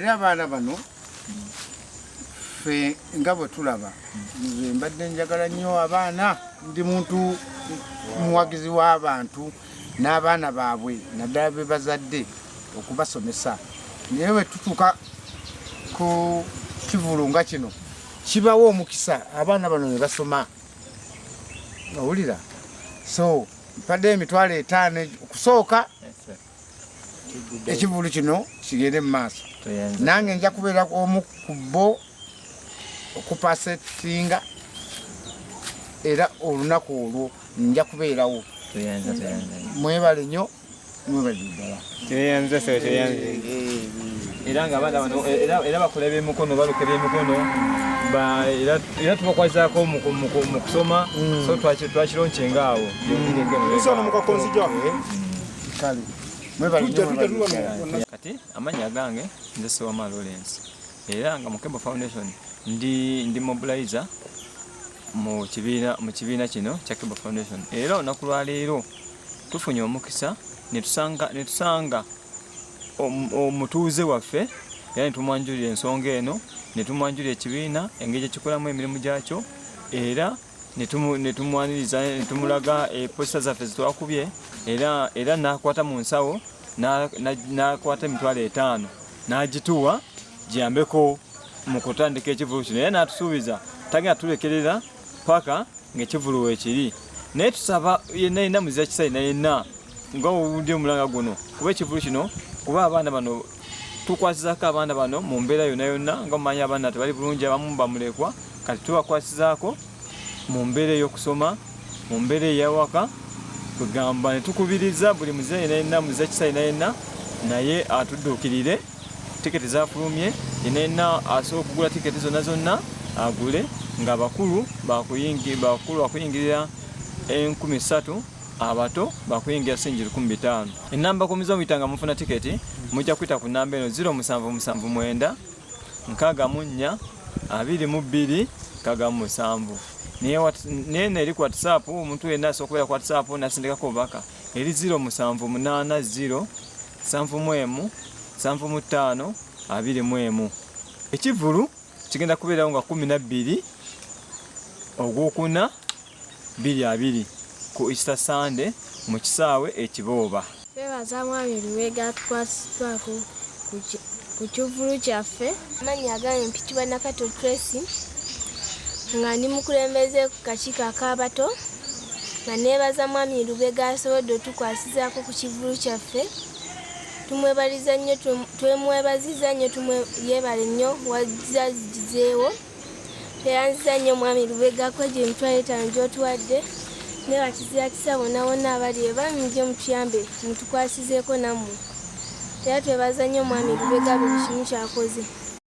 era abaana bano ffe nga bwe tulaba nze mbadde njagala nnyo abaana ndi muntu muwagizi w'abantu n'abaana baabwe naddala be bazadde okubasomesa naye bwe tutuuka ku kivulu nga kino kibawo omukisa abaana bano ne basoma owulira so mpadde emitwalo 5 okusooka ekivulu kino kigende mu maaso nange nja kubeera omu ku bo okupasetinga era olunaku olwo nja kubeerawo mwebale nnyo mwebale era nga abaana bano era bakola by'emikono baluka by'emikono era tubakwazizaako mu kusoma so twakironcenga awo kati amanya gange nze Sewama Lawrence era nga mu Kembo Foundation ndi mobilizer mu kibiina kino kya Kembo Foundation era olunaku lwa leero tufunye omukisa ne tusanga omutuuze waffe era ne tumwanjulira ensonga eno ne tumwanjulira ekibiina engeri ekikolamu emirimu gyakyo era ne tumwaniriza ne tumulaga eposita zaffe zitwakubye era n'akwata mu nsawo n'akwata emitwalo 5 n'agituwa giyambeko mu kutandika ekivulu kino era n'atusuubiza tagenda tulekerera paka ng'ekivulu weekiri naye tusaba yenna yenna muziza kisa yenna nga owulidde omulanga guno kuba ekivulu kino kuba abaana bano tukwasizaako abaana bano mu mbeera yonna yonna nga mumanyi abaana tebali bulungi abamu bamulekwa kati tubakwasizaako mu mbeera ey'okusoma mu mbeera ey'awaka kugamba ne tukubiriza buli muziza yenna yenna muziza kisa yenna naye atudduukirire tiketi zafulumye yenna asobola okugula tiketi zonna agule nga bakulu bakuyingirira 13,000 abato bakuyingira singi 15,000 enamba komizo muyitanga mufuna tiketi mujja kwita ku namba eno 0779 64 22 67 naye neri ku WhatsApp omuntu yenna asobola ku WhatsApp nasindikako obubaka eri 0780 71 75 21 ekivulu kigenda kubeerawo nga 12 ogwokuna 22 ku Easter Sunday mu kisaawe ekibooba. Twebaza Mwami Lubega tukwasiddwako ku kivulu kyaffe. Amannya gange mpitibwa Nakato Tracy nga ndi mukulembeze ku kakiiko ak'abato nga neebaza Mwami Lubega asobodde otukwasizaako ku kivulu kyaffe. Tumwebaliza nnyo, twemwebaziza nnyo, yeebale nnyo wazizeewo. Tweyanziza nnyo Mwami Lubega ko gye emitwalo 5 gy'otuwadde. Ne bakizira kisa bonna abali ebami gye mutuyambe mutukwasizeeko nammwe. Era twebaza nnyo Mwami Lubega buli kimu kyakoze.